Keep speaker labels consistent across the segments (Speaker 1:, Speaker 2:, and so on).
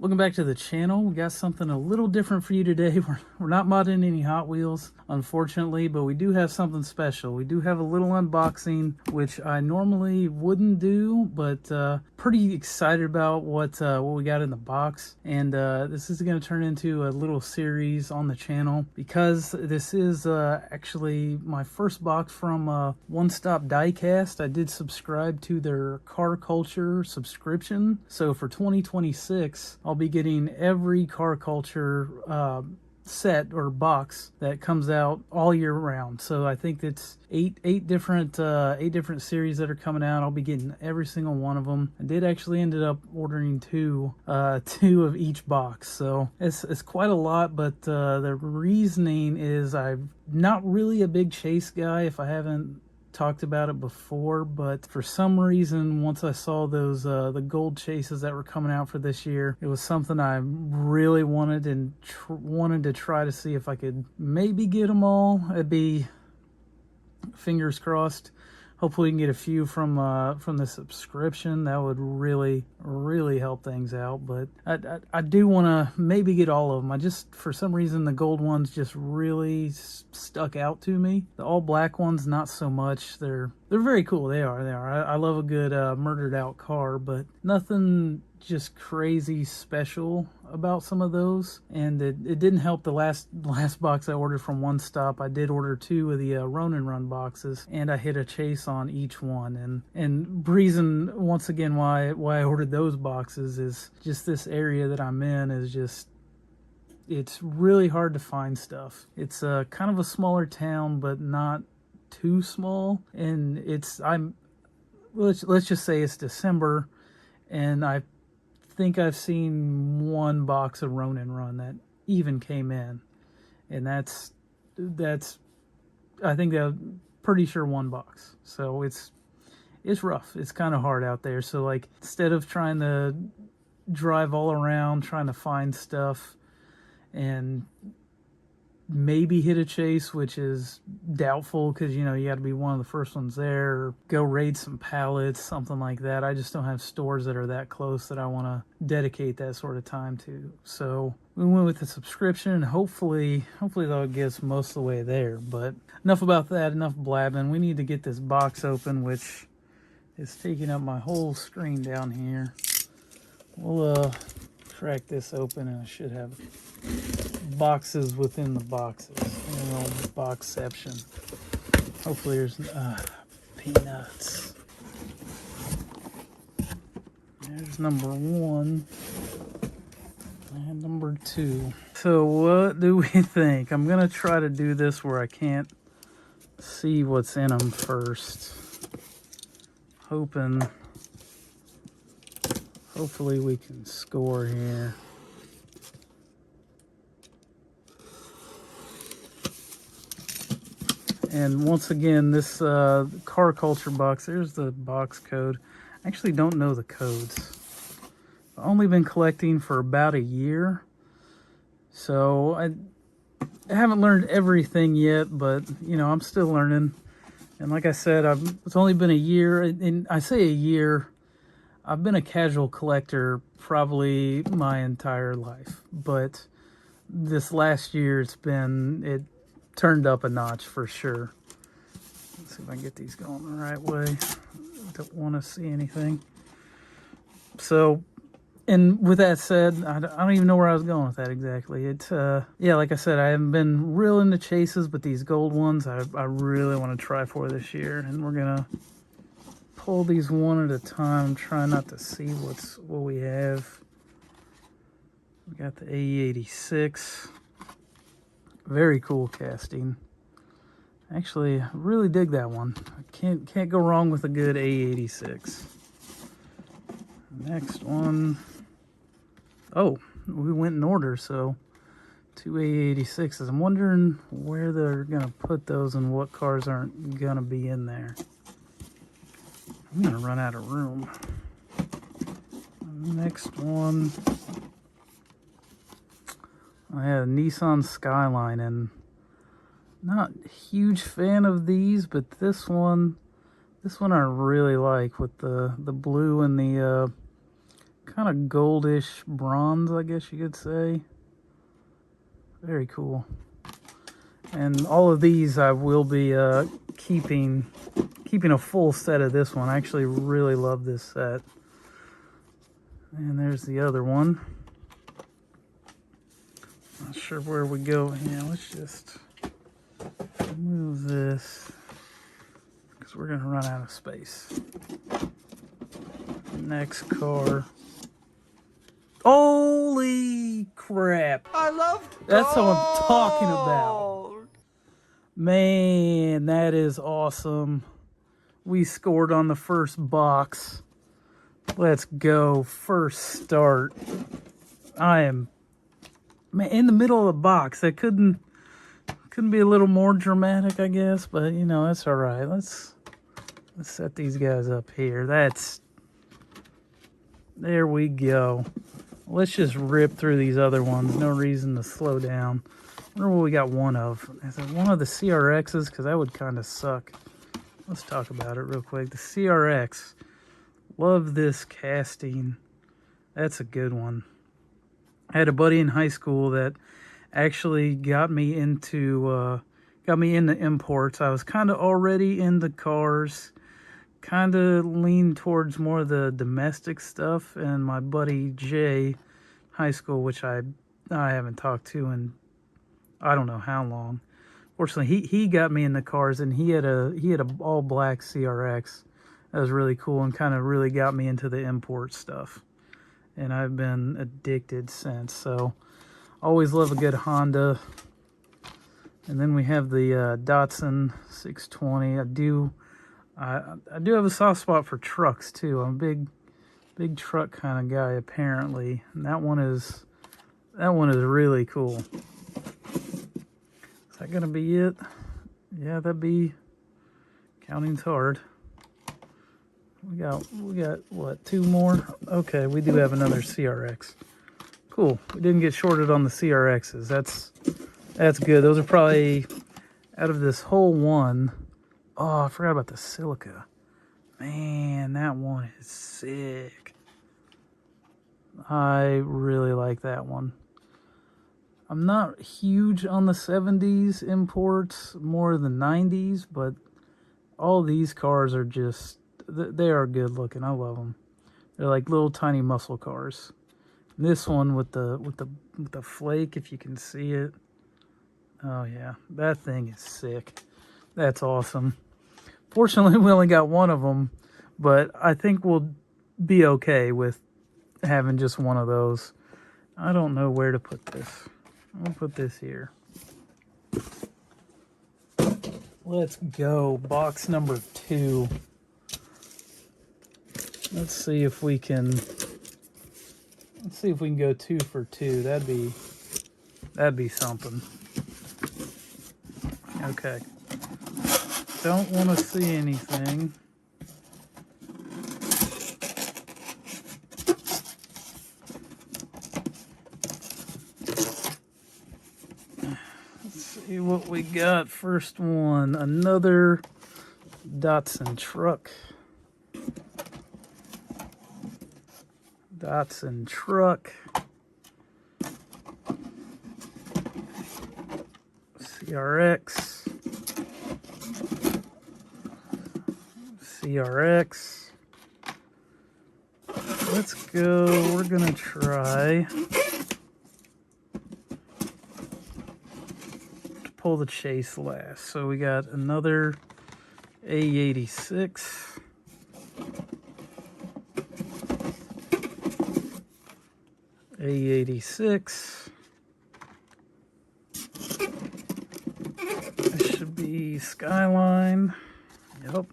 Speaker 1: Welcome back to the channel. We got something a little different for you today. We're not modding any Hot Wheels, unfortunately, but we do have something special. We do have a little unboxing, which I normally wouldn't do, but pretty excited about what we got in the box. And this is going to turn into a little series on the channel because this is actually my first box from Stop Diecast. I did subscribe to their Car Culture subscription. So for 2026, I'll be getting every Car Culture set or box that comes out all year round. So I think it's eight different series that are coming out. I'll be getting every single one of them. I did actually ended up ordering two of each box, so it's quite a lot. But the reasoning is I'm not really a big chase guy, if I haven't talked about it before, but for some reason, once I saw those the gold chases that were coming out for this year, it was something I really wanted and wanted to try to see if I could maybe get them all. It'd be, fingers crossed, hopefully we can get a few from the subscription. That would really help things out. But I do want to maybe get all of them. I just, for some reason, the gold ones just really stuck out to me. The all black ones, not so much. They're very cool. They are. I love a good murdered out car, but nothing just crazy special about some of those. And it didn't help the last box I ordered from One Stop. I did order two of the Ronin Run boxes, and I hit a chase on each one. And reason once again why I ordered those boxes is just this area that I'm in is just, it's really hard to find stuff. It's kind of a smaller town, but not too small. And let's just say it's December, and I think I've seen one box of Ronin Run that even came in, and that's I think that, pretty sure, one box. So it's rough. It's kind of hard out there. So like, instead of trying to drive all around trying to find stuff and maybe hit a chase, which is doubtful because you got to be one of the first ones there, or go raid some pallets, something like that. I just don't have stores that are that close that I want to dedicate that sort of time to. So we went with the subscription, and hopefully that'll get us most of the way there. But enough about that, enough blabbing. We need to get this box open, which is taking up my whole screen down here. We'll crack this open, and I should have boxes within the boxes. A little boxception. Hopefully there's peanuts. There's number one and number two. So what do we think? I'm gonna try to do this where I can't see what's in them first. Hopefully we can score here. And once again, this Car Culture box, there's the box code. I actually don't know the codes. I've only been collecting for about a year, so I haven't learned everything yet, but I'm still learning. And like I said, it's only been a year, and I say a year, I've been a casual collector probably my entire life, but this last year it turned up a notch for sure. Let's see if I can get these going the right way. Don't want to see anything. So, and with that said, I don't even know where I was going with that exactly. Yeah, like I said, I haven't been real into chases, but these gold ones I really want to try for this year. And we're gonna pull these one at a time, try not to see what we have. We got the AE86. Very cool casting. Actually, I really dig that one. I can't go wrong with a good A86. Next one. Oh, we went in order, so two A86s. I'm wondering where they're gonna put those and what cars aren't gonna be in there. I'm gonna run out of room. Next one. I had a Nissan Skyline, and not a huge fan of these, but this one I really like, with the blue and the kind of goldish bronze, I guess you could say. Very cool. And all of these I will be keeping a full set of this one. I actually really love this set. And there's the other one. Not sure where we go. Yeah, let's just move this because we're gonna run out of space. Next car. Holy crap!
Speaker 2: I love gold.
Speaker 1: That's what I'm talking about. Man, that is awesome. We scored on the first box. Let's go. First start. I am, man, in the middle of the box. That couldn't be a little more dramatic, I guess, but you know, that's all right. Let's set these guys up here. There we go. Let's just rip through these other ones. No reason to slow down. I wonder what we got one of. Is it one of the CRXs? Because that would kind of suck. Let's talk about it real quick. The CRX. Love this casting. That's a good one. I had a buddy in high school that actually got me into imports. I was kind of already into cars. Kind of leaned towards more of the domestic stuff, and my buddy Jay, high school, which I haven't talked to in I don't know how long. Fortunately, he got me into cars, and he had a all black CRX. That was really cool and kind of really got me into the import stuff. And I've been addicted since. So always love a good Honda. And then we have the Datsun 620. I do have a soft spot for trucks too. I'm a big truck kind of guy apparently. And that one is really cool. Is that gonna be it? Yeah, that'd be counting's hard. We got what, 2 more? Okay, we do have another CRX. Cool. We didn't get shorted on the CRXs. That's good. Those are probably out of this whole one. Oh, I forgot about the Silica. Man, that one is sick. I really like that one. I'm not huge on the 70s imports, more the 90s, but all these cars are just, they are good looking. I love them. They're like little tiny muscle cars. And this one with the flake, if you can see it. Oh yeah, that thing is sick. That's awesome. Fortunately, we only got one of them, but I think we'll be okay with having just one of those. I don't know where to put this. I'll put this here. Let's go. Box number 2. Let's see if we can go 2 for 2. That'd be something. Okay. Don't want to see anything. Let's see what we got. First one, another Datsun truck. Datsun truck. CRX. CRX. Let's go. We're gonna try to pull the chase last. So we got another A86. A86. This should be Skyline. Yep.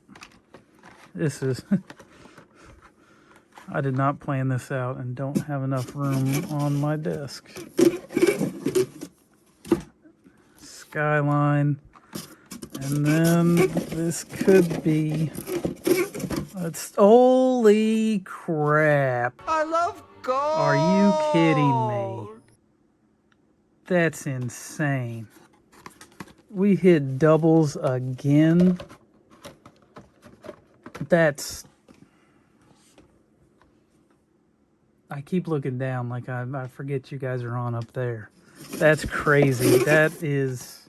Speaker 1: This is, I did not plan this out and don't have enough room on my desk. Skyline. And then this could be, holy crap.
Speaker 2: I love gold.
Speaker 1: Are you kidding me? That's insane. We hit doubles again. That's I keep looking down like I forget you guys are on up there. That's crazy. That is,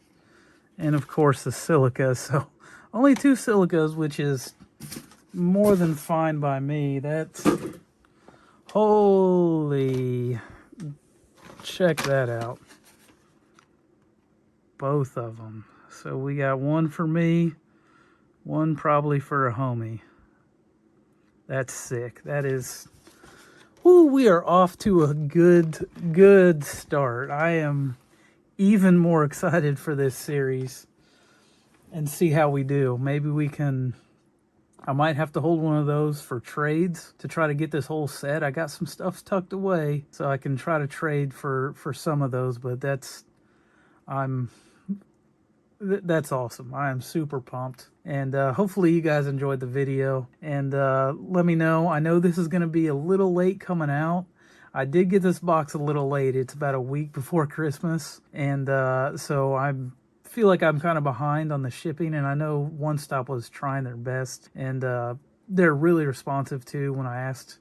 Speaker 1: and of course the silica. So only 2 silicas, which is more than fine by me. That's, holy, check that out. Both of them. So we got one for me, one probably for a homie. That's sick. That is, whoo, we are off to a good start. I am even more excited for this series and see how we do. Maybe we can, I might have to hold one of those for trades to try to get this whole set. I got some stuff tucked away so I can try to trade for some of those, but that's awesome. I am super pumped, and hopefully you guys enjoyed the video, and let me know. I know this is going to be a little late coming out. I did get this box a little late. It's about a week before Christmas, and so I feel like I'm kind of behind on the shipping, and I know One Stop was trying their best, and they're really responsive too when I asked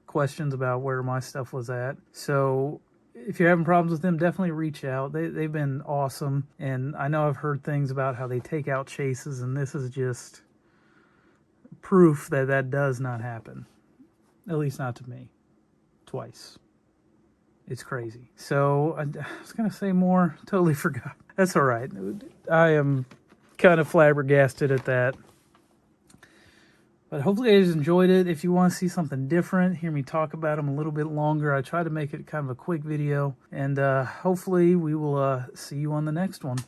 Speaker 1: questions about where my stuff was at. So if you're having problems with them, definitely reach out. They've been awesome, and I know I've heard things about how they take out chases, and this is just proof that that does not happen, at least not to me. Twice. It's crazy. So I was gonna say more, totally forgot. That's all right. I am kind of flabbergasted at that. But hopefully you guys enjoyed it. If you want to see something different, hear me talk about them a little bit longer, I try to make it kind of a quick video. And hopefully we will see you on the next one.